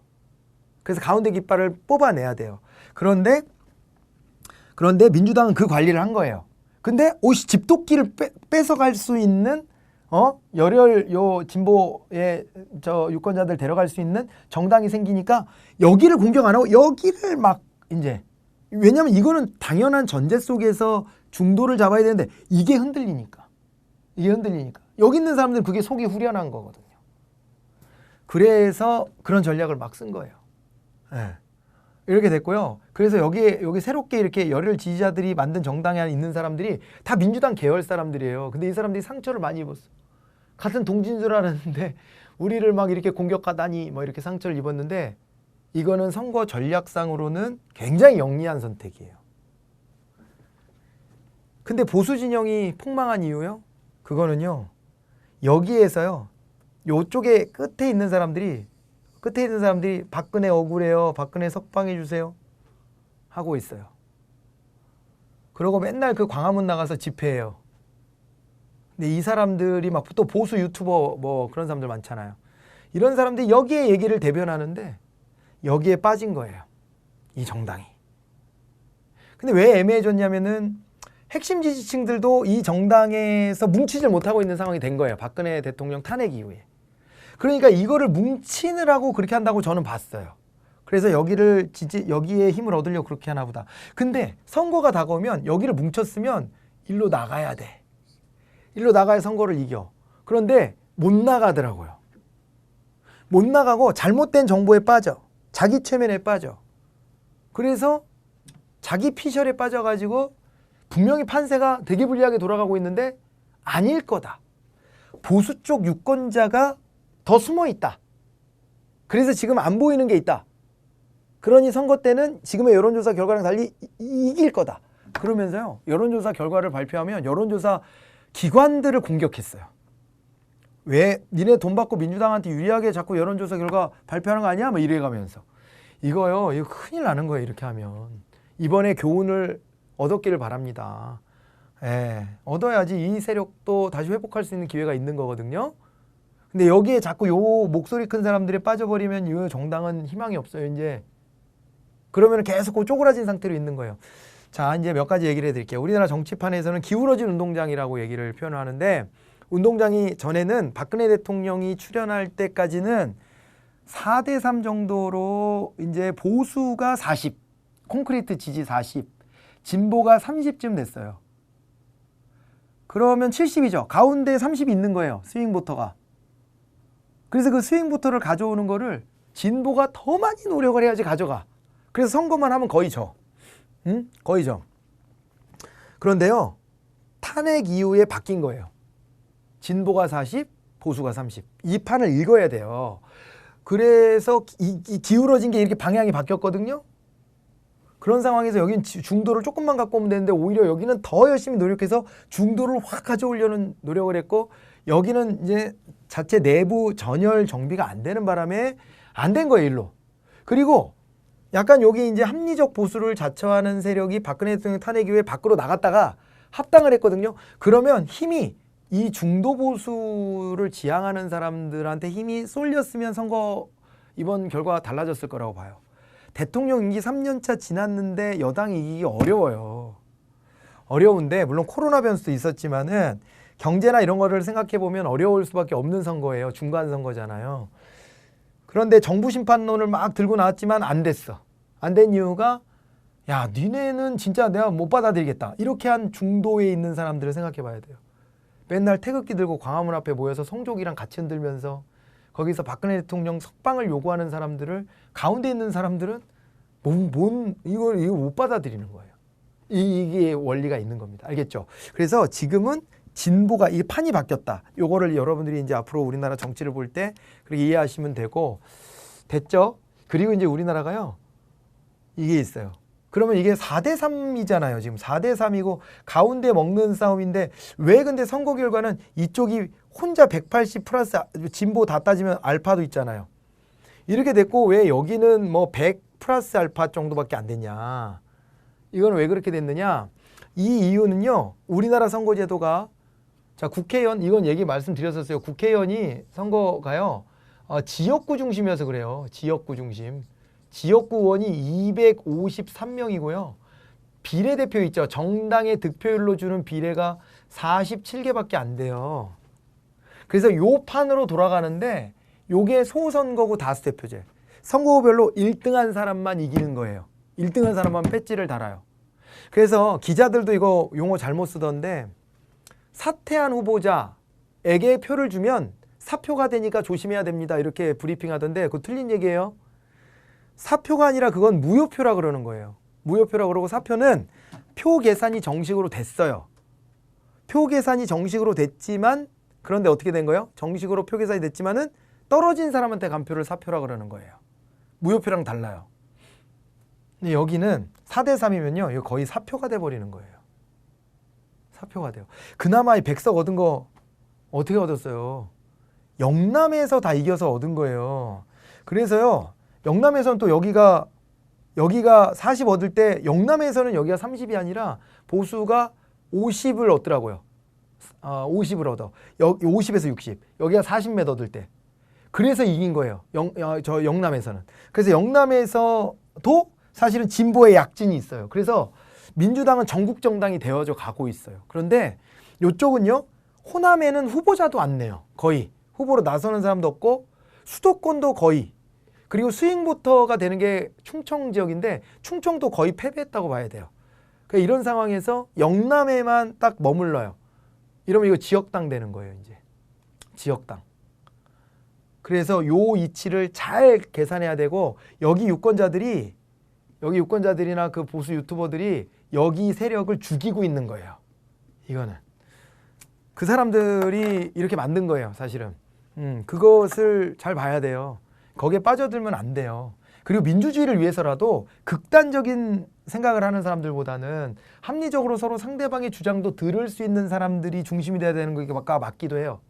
그래서 가운데 깃발을 뽑아내야 돼요. 그런데 민주당은 그 관리를 한 거예요. 근데 집토끼를 뺏어갈 수 있는 열혈 진보의 유권자들 데려갈 수 있는 정당이 생기니까 여기를 공격 안 하고 여기를 막 이제 왜냐하면 이거는 당연한 전제 속에서 중도를 잡아야 되는데 이게 흔들리니까 여기 있는 사람들은 그게 속이 후련한 거거든요. 그래서 그런 전략을 막 쓴 거예요. 네. 이렇게 됐고요. 그래서 여기 새롭게 이렇게 열혈 지지자들이 만든 정당에 있는 사람들이 다 민주당 계열 사람들이에요. 근데 이 사람들이 상처를 많이 입었어. 같은 동지인 줄 알았는데 우리를 막 이렇게 공격하다니 뭐 이렇게 상처를 입었는데 이거는 선거 전략상으로는 굉장히 영리한 선택이에요. 근데 보수 진영이 폭망한 이유요? 그거는요. 여기에서요. 요쪽에 끝에 있는 사람들이 박근혜 억울해요. 박근혜 석방해 주세요. 하고 있어요. 그러고 맨날 그 광화문 나가서 집회해요. 근데 이 사람들이 막 또 보수 유튜버 뭐 그런 사람들 많잖아요. 이런 사람들이 여기에 얘기를 대변하는데 여기에 빠진 거예요. 이 정당이. 근데 왜 애매해졌냐면은 핵심 지지층들도 이 정당에서 뭉치질 못하고 있는 상황이 된 거예요. 박근혜 대통령 탄핵 이후에. 그러니까 이거를 뭉치느라고 그렇게 한다고 저는 봤어요. 그래서 여기에 힘을 얻으려고 그렇게 하나 보다. 근데 선거가 다가오면 여기를 뭉쳤으면 일로 나가야 돼. 일로 나가야 선거를 이겨. 그런데 못 나가더라고요. 못 나가고 잘못된 정보에 빠져. 자기 최면에 빠져. 그래서 자기 피셜에 빠져가지고 분명히 판세가 되게 불리하게 돌아가고 있는데 아닐 거다. 보수 쪽 유권자가 더 숨어 있다. 그래서 지금 안 보이는 게 있다. 그러니 선거 때는 지금의 여론조사 결과랑 달리 이길 거다. 그러면서요. 여론조사 결과를 발표하면 여론조사 기관들을 공격했어요. 왜 니네 돈 받고 민주당한테 유리하게 자꾸 여론조사 결과 발표하는 거 아니야? 뭐 이래가면서. 이거 큰일 나는 거예요. 이렇게 하면. 이번에 교훈을 얻었기를 바랍니다. 얻어야지 이 세력도 다시 회복할 수 있는 기회가 있는 거거든요. 근데 여기에 자꾸 요 목소리 큰 사람들이 빠져버리면 이 정당은 희망이 없어요. 이제 그러면 계속 쪼그라진 상태로 있는 거예요. 자, 이제 몇 가지 얘기를 해드릴게요. 우리나라 정치판에서는 기울어진 운동장이라고 얘기를 표현하는데 운동장이 전에는 박근혜 대통령이 출연할 때까지는 4대3 정도로 이제 보수가 40, 콘크리트 지지 40, 진보가 30쯤 됐어요. 그러면 70이죠. 가운데 30이 있는 거예요. 스윙보터가. 그래서 그 스윙보터를 가져오는 거를 진보가 더 많이 노력을 해야지 가져가. 그래서 선거만 하면 거의 져. 응? 거의 져. 그런데요. 탄핵 이후에 바뀐 거예요. 진보가 40, 보수가 30. 이 판을 읽어야 돼요. 그래서 이 기울어진 게 이렇게 방향이 바뀌었거든요. 그런 상황에서 여긴 중도를 조금만 갖고 오면 되는데 오히려 여기는 더 열심히 노력해서 중도를 확 가져오려는 노력을 했고 여기는 이제 자체 내부 전열 정비가 안 되는 바람에 안 된 거예요, 일로. 그리고 약간 여기 이제 합리적 보수를 자처하는 세력이 박근혜 대통령 탄핵 이후에 밖으로 나갔다가 합당을 했거든요. 그러면 힘이 이 중도 보수를 지향하는 사람들한테 힘이 쏠렸으면 선거 이번 결과가 달라졌을 거라고 봐요. 대통령 임기 3년차 지났는데 여당이 이기기 어려워요. 어려운데 물론 코로나 변수도 있었지만은 경제나 이런 거를 생각해 보면 어려울 수밖에 없는 선거예요. 중간 선거잖아요. 그런데 정부 심판론을 막 들고 나왔지만 안 됐어. 안 된 이유가 야, 니네는 진짜 내가 못 받아들이겠다. 이렇게 한 중도에 있는 사람들을 생각해 봐야 돼요. 맨날 태극기 들고 광화문 앞에 모여서 성족이랑 같이 흔들면서 거기서 박근혜 대통령 석방을 요구하는 사람들을 가운데 있는 사람들은 이거 못 받아들이는 거예요. 이게 원리가 있는 겁니다. 알겠죠? 그래서 지금은 진보가 이 판이 바뀌었다. 요거를 여러분들이 이제 앞으로 우리나라 정치를 볼 때 그렇게 이해하시면 되고 됐죠? 그리고 이제 우리나라가요. 이게 있어요. 그러면 이게 4대 3이잖아요. 지금 4대 3이고 가운데 먹는 싸움인데 왜 근데 선거 결과는 이쪽이 혼자 180 플러스 진보 다 따지면 알파도 있잖아요. 이렇게 됐고 왜 여기는 뭐 100 플러스 알파 정도밖에 안 됐냐. 이건 왜 그렇게 됐느냐. 이 이유는요. 우리나라 선거제도가 자 국회의원 이건 얘기 말씀드렸었어요. 국회의원이 선거가요. 지역구 중심이어서 그래요. 지역구 중심. 지역구 의원이 253명이고요. 비례대표 있죠. 정당의 득표율로 주는 비례가 47개밖에 안 돼요. 그래서 요 판으로 돌아가는데 요게 소선거구 다수대표제. 선거구별로 1등한 사람만 이기는 거예요. 1등한 사람만 배지를 달아요. 그래서 기자들도 이거 용어 잘못 쓰던데 사퇴한 후보자에게 표를 주면 사표가 되니까 조심해야 됩니다. 이렇게 브리핑하던데 그거 틀린 얘기예요. 사표가 아니라 그건 무효표라 그러는 거예요. 무효표라 그러고 사표는 표 계산이 정식으로 됐어요. 표 계산이 정식으로 됐지만 그런데 어떻게 된 거예요? 정식으로 표 계산이 됐지만은 떨어진 사람한테 간 표를 사표라 그러는 거예요. 무효표랑 달라요. 근데 여기는 4대 3이면요. 이거 거의 사표가 돼 버리는 거예요. 사표가 돼요. 그나마 이 100석 얻은 거 어떻게 얻었어요? 영남에서 다 이겨서 얻은 거예요. 그래서요. 영남에서는 또 여기가 40 얻을 때 영남에서는 여기가 30이 아니라 보수가 50을 얻더라고요. 50을 얻어. 50에서 60. 여기가 40몇 얻을 때. 그래서 이긴 거예요. 저 영남에서는. 그래서 영남에서도 사실은 진보의 약진이 있어요. 그래서 민주당은 전국 정당이 되어져 가고 있어요. 그런데 이쪽은요. 호남에는 후보자도 안 내요. 거의. 후보로 나서는 사람도 없고 수도권도 거의. 그리고 스윙보터가 되는 게 충청 지역인데 충청도 거의 패배했다고 봐야 돼요. 그러니까 이런 상황에서 영남에만 딱 머물러요. 이러면 이거 지역당 되는 거예요. 이제 지역당. 그래서 요 이치를 잘 계산해야 되고 여기 유권자들이나 그 보수 유튜버들이 여기 세력을 죽이고 있는 거예요. 이거는 그 사람들이 이렇게 만든 거예요. 사실은 그것을 잘 봐야 돼요. 거기에 빠져들면 안 돼요. 그리고 민주주의를 위해서라도 극단적인 생각을 하는 사람들보다는 합리적으로 서로 상대방의 주장도 들을 수 있는 사람들이 중심이 돼야 되는 게 맞기도 해요.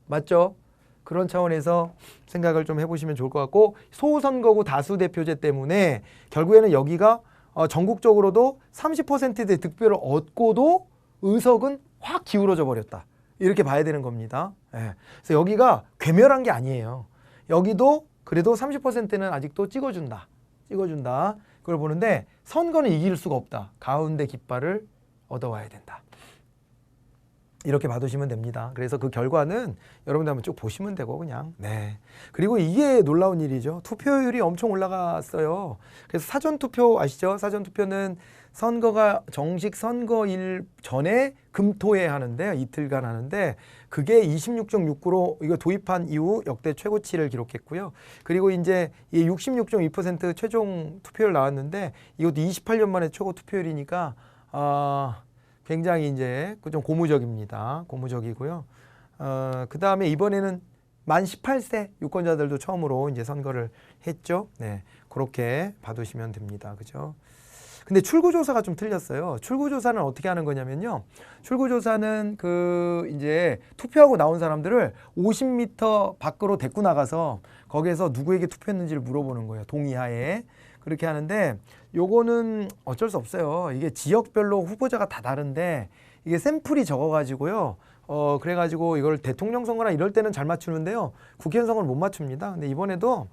맞죠? 그런 차원에서 생각을 좀 해보시면 좋을 것 같고 소선거구 다수대표제 때문에 결국에는 여기가 전국적으로도 30%의 득표를 얻고도 의석은 확 기울어져 버렸다. 이렇게 봐야 되는 겁니다. 예. 그래서 여기가 괴멸한 게 아니에요. 여기도 그래도 30%는 아직도 찍어준다. 그걸 보는데 선거는 이길 수가 없다. 가운데 깃발을 얻어와야 된다. 이렇게 봐두시면 됩니다. 그래서 그 결과는 여러분들 한번 쭉 보시면 되고 그냥. 네. 그리고 이게 놀라운 일이죠. 투표율이 엄청 올라갔어요. 그래서 사전투표 아시죠? 사전투표는 선거가 정식 선거일 전에 금토에 하는데 이틀간 하는데 그게 26.69로 이거 도입한 이후 역대 최고치를 기록했고요. 그리고 이제 이 66.2% 최종 투표율 나왔는데 이것도 28년 만에 최고 투표율이니까 굉장히 이제 좀 고무적입니다. 고무적이고요. 그 다음에 이번에는 만 18세 유권자들도 처음으로 이제 선거를 했죠. 네, 그렇게 봐두시면 됩니다. 그죠? 근데 출구조사가 좀 틀렸어요. 출구조사는 어떻게 하는 거냐면요. 출구조사는 그 이제 투표하고 나온 사람들을 50m 밖으로 데리고 나가서 거기에서 누구에게 투표했는지를 물어보는 거예요. 동의하에. 그렇게 하는데 요거는 어쩔 수 없어요. 이게 지역별로 후보자가 다 다른데 이게 샘플이 적어가지고요. 그래가지고 이걸 대통령 선거나 이럴 때는 잘 맞추는데요. 국회의원 선거는 못 맞춥니다. 근데 이번에도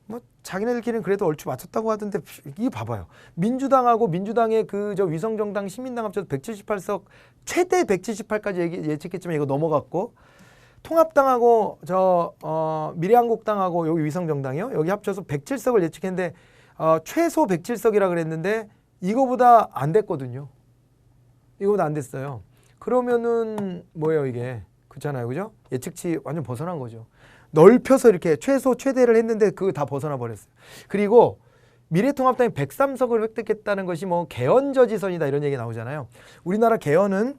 뭐 자기네들끼리는 그래도 얼추 맞췄다고 하던데 이거 봐봐요. 민주당하고 민주당의 그 저 위성정당 시민당 합쳐서 178석 최대 178까지 예측했지만 이거 넘어갔고 통합당하고 미래한국당하고 여기 위성정당이요. 여기 합쳐서 107석을 예측했는데 최소 107석이라 그랬는데 이거보다 안 됐거든요. 이거보다 안 됐어요. 그러면은 뭐예요 이게? 그렇잖아요. 그죠? 예측치 완전 벗어난 거죠. 넓혀서 이렇게 최소 최대를 했는데 그거 다 벗어나 버렸어요. 그리고 미래통합당이 103석을 획득했다는 것이 뭐 개헌 저지선이다 이런 얘기 나오잖아요. 우리나라 개헌은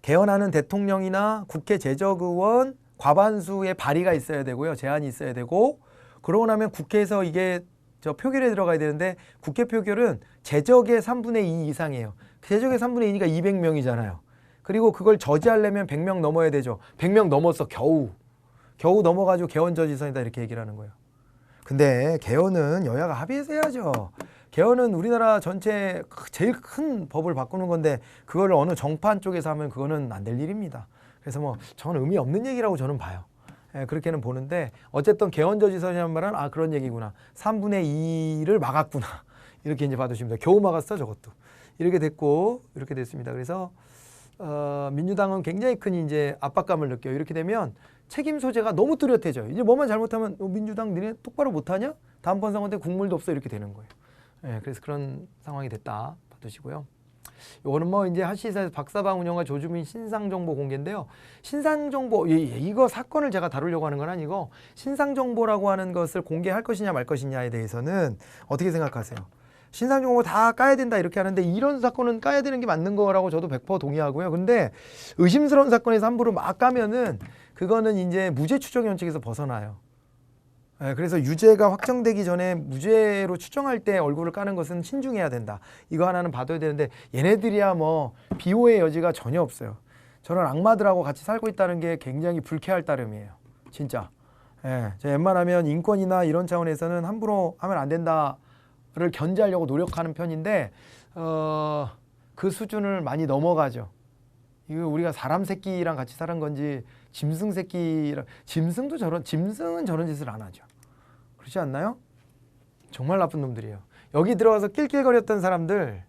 개헌하는 대통령이나 국회 제적의원 과반수의 발의가 있어야 되고요. 제안이 있어야 되고, 그러고 나면 국회에서 이게 표결에 들어가야 되는데, 국회 표결은 제적의 3분의 2 이상이에요. 제적의 3분의 2니까 200명이잖아요. 그리고 그걸 저지하려면 100명 넘어야 되죠. 100명 넘었어. 겨우 넘어가지고 개헌 저지선이다 이렇게 얘기를 하는 거예요. 근데 개헌은 여야가 합의해서 해야죠. 개헌은 우리나라 전체 제일 큰 법을 바꾸는 건데, 그걸 어느 정파한 쪽에서 하면 그거는 안 될 일입니다. 그래서 뭐 저는 의미 없는 얘기라고 저는 봐요. 그렇게는 보는데, 어쨌든 개헌 저지선이라는 말은 그런 얘기구나. 3분의 2를 막았구나. 이렇게 이제 봐두시면 돼요. 겨우 막았어 저것도. 이렇게 됐고 이렇게 됐습니다. 그래서 민주당은 굉장히 큰 이제 압박감을 느껴요. 이렇게 되면 책임 소재가 너무 뚜렷해져요. 이제 뭐만 잘못하면 민주당 니네 똑바로 못하냐? 다음번 선거 때 국물도 없어 이렇게 되는 거예요. 그래서 그런 상황이 됐다 봐두시고요. 이거는 뭐 이제 하시사에서 박사방 운영과 조주민 신상정보 공개인데요. 신상정보 이거 사건을 제가 다루려고 하는 건 아니고, 신상정보라고 하는 것을 공개할 것이냐 말 것이냐에 대해서는 어떻게 생각하세요? 신상정보 다 까야 된다 이렇게 하는데, 이런 사건은 까야 되는 게 맞는 거라고 저도 100% 동의하고요. 근데 의심스러운 사건에서 함부로 막 까면은 그거는 이제 무죄 추정 원칙에서 벗어나요. 그래서 유죄가 확정되기 전에 무죄로 추정할 때 얼굴을 까는 것은 신중해야 된다. 이거 하나는 봐둬야 되는데, 얘네들이야 뭐 비호의 여지가 전혀 없어요. 저는 악마들하고 같이 살고 있다는 게 굉장히 불쾌할 따름이에요. 진짜. 제가 웬만하면 인권이나 이런 차원에서는 함부로 하면 안 된다를 견제하려고 노력하는 편인데, 그 수준을 많이 넘어가죠. 이거 우리가 사람 새끼랑 같이 사는 건지 짐승 새끼랑, 짐승은 저런 짓을 안 하죠. 그렇지 않나요? 정말 나쁜 놈들이에요. 여기 들어와서 낄낄거렸던 사람들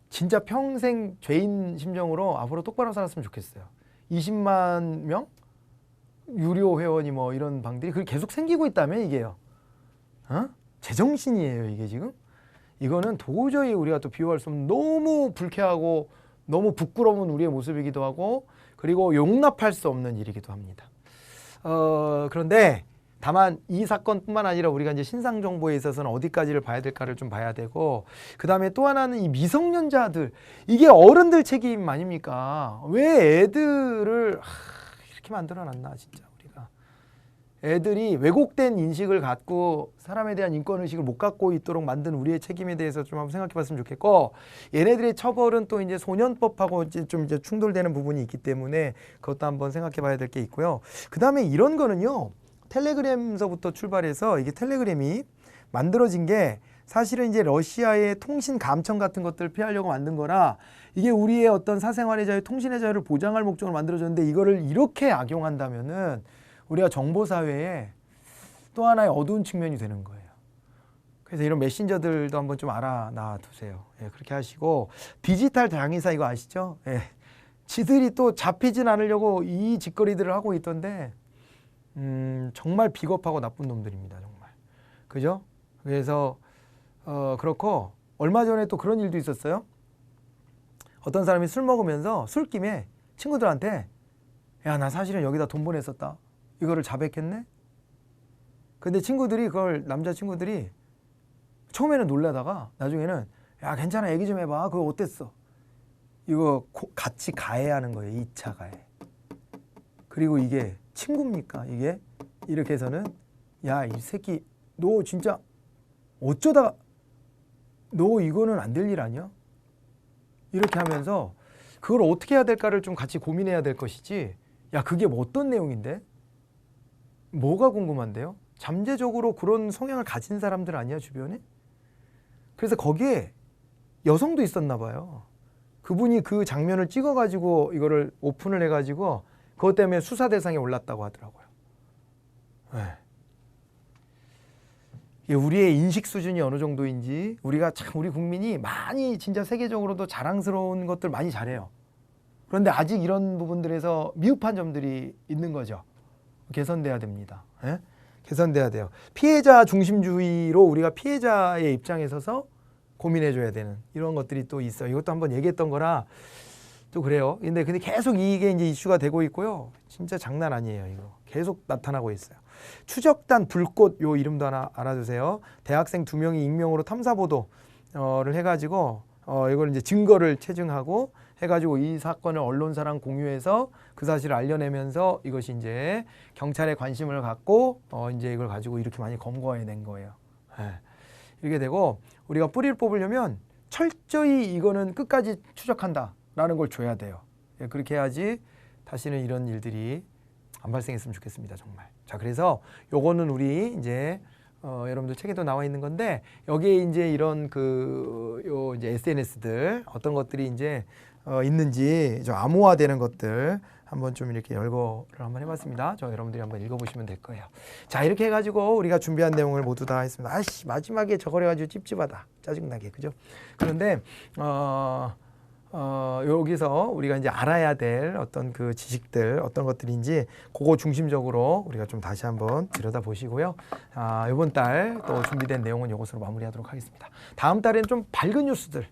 진짜 평생 죄인 심정으로 앞으로 똑바로 살았으면 좋겠어요. 20만 명 유료 회원이 뭐 이런 방들이 그게 계속 생기고 있다면 이게요. 제정신이에요 이게 지금. 이거는 도저히 우리가 또 비호할 수 없는, 너무 불쾌하고 너무 부끄러운 우리의 모습이기도 하고, 그리고 용납할 수 없는 일이기도 합니다. 그런데 다만 이 사건뿐만 아니라 우리가 이제 신상정보에 있어서는 어디까지를 봐야 될까를 좀 봐야 되고, 그 다음에 또 하나는 이 미성년자들, 이게 어른들 책임 아닙니까? 왜 애들을 이렇게 만들어놨나 진짜. 우리가 애들이 왜곡된 인식을 갖고 사람에 대한 인권의식을 못 갖고 있도록 만든 우리의 책임에 대해서 좀 한번 생각해 봤으면 좋겠고, 얘네들의 처벌은 또 이제 소년법하고 이제 좀 이제 충돌되는 부분이 있기 때문에 그것도 한번 생각해 봐야 될 게 있고요. 그 다음에 이런 거는요, 텔레그램서부터 출발해서 이게 텔레그램이 만들어진 게 사실은 이제 러시아의 통신 감청 같은 것들을 피하려고 만든 거라, 이게 우리의 어떤 사생활의 자유, 통신의 자유를 보장할 목적으로 만들어졌는데, 이거를 이렇게 악용한다면은 우리가 정보사회에 또 하나의 어두운 측면이 되는 거예요. 그래서 이런 메신저들도 한번 좀 알아놔 두세요. 그렇게 하시고, 디지털 장의사 이거 아시죠? 지들이 또 잡히진 않으려고 이 짓거리들을 하고 있던데, 정말 비겁하고 나쁜 놈들입니다. 정말. 그죠? 그래서 그렇고, 얼마 전에 또 그런 일도 있었어요. 어떤 사람이 술 먹으면서 술김에 친구들한테, 야, 나 사실은 여기다 돈 보냈었다. 이거를 자백했네? 근데 친구들이 그걸, 남자친구들이 처음에는 놀라다가 나중에는, 야, 괜찮아, 얘기 좀 해봐. 그거 어땠어? 이거 같이 가해하는 거예요. 2차 가해. 그리고 이게 친구입니까? 이게? 이렇게 해서는, 야, 이 새끼 너 진짜 어쩌다가, 너 이거는 안 될 일 아니야? 이렇게 하면서 그걸 어떻게 해야 될까를 좀 같이 고민해야 될 것이지, 야, 그게 뭐 어떤 내용인데? 뭐가 궁금한데요? 잠재적으로 그런 성향을 가진 사람들 아니야, 주변에? 그래서 거기에 여성도 있었나 봐요. 그분이 그 장면을 찍어가지고 이거를 오픈을 해가지고 그것 때문에 수사 대상에 올랐다고 하더라고요. 우리의 인식 수준이 어느 정도인지, 우리가 참 우리 국민이 많이 진짜 세계적으로도 자랑스러운 것들 많이 잘해요. 그런데 아직 이런 부분들에서 미흡한 점들이 있는 거죠. 개선돼야 됩니다. 개선돼야 돼요. 피해자 중심주의로 우리가 피해자의 입장에 서서 고민해줘야 되는 이런 것들이 또 있어요. 이것도 한번 얘기했던 거라 또 그래요. 근데 계속 이게 이제 이슈가 되고 있고요. 진짜 장난 아니에요. 이거 계속 나타나고 있어요. 추적단 불꽃, 요 이름도 하나 알아두세요. 대학생 2명이 익명으로 탐사 보도를 해가지고 이걸 이제 증거를 체증하고 해가지고 이 사건을 언론사랑 공유해서 그 사실을 알려내면서 이것이 이제 경찰에 관심을 갖고 이제 이걸 가지고 이렇게 많이 검거해 낸 거예요. 예. 이렇게 되고 우리가 뿌리를 뽑으려면 철저히 이거는 끝까지 추적한다라는 걸 줘야 돼요. 예, 그렇게 해야지 다시는 이런 일들이 안 발생했으면 좋겠습니다, 정말. 자, 그래서 요거는 우리 이제 여러분들 책에도 나와 있는 건데 여기에 이제 이런 요 이제 SNS들 어떤 것들이 이제 있는지 좀 암호화되는 것들 한번 좀 이렇게 열거를 한번 해봤습니다. 저 여러분들이 한번 읽어보시면 될 거예요. 자, 이렇게 해가지고 우리가 준비한 내용을 모두 다 했습니다. 아이씨, 마지막에 저걸 해가지고 찝찝하다, 짜증나게, 그죠? 그런데 여기서 우리가 이제 알아야 될 어떤 그 지식들 어떤 것들인지 그거 중심적으로 우리가 좀 다시 한번 들여다보시고요. 이번 달 또 준비된 내용은 이것으로 마무리하도록 하겠습니다. 다음 달에는 좀 밝은 뉴스들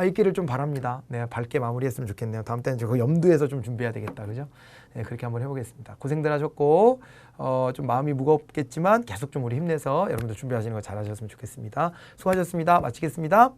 있기를 좀 바랍니다. 네, 밝게 마무리했으면 좋겠네요. 다음 달엔 그 염두에서 좀 준비해야 되겠다, 그죠? 네, 그렇게 한번 해보겠습니다. 고생들 하셨고 좀 마음이 무겁겠지만 계속 좀 우리 힘내서 여러분들 준비하시는 거 잘하셨으면 좋겠습니다. 수고하셨습니다. 마치겠습니다.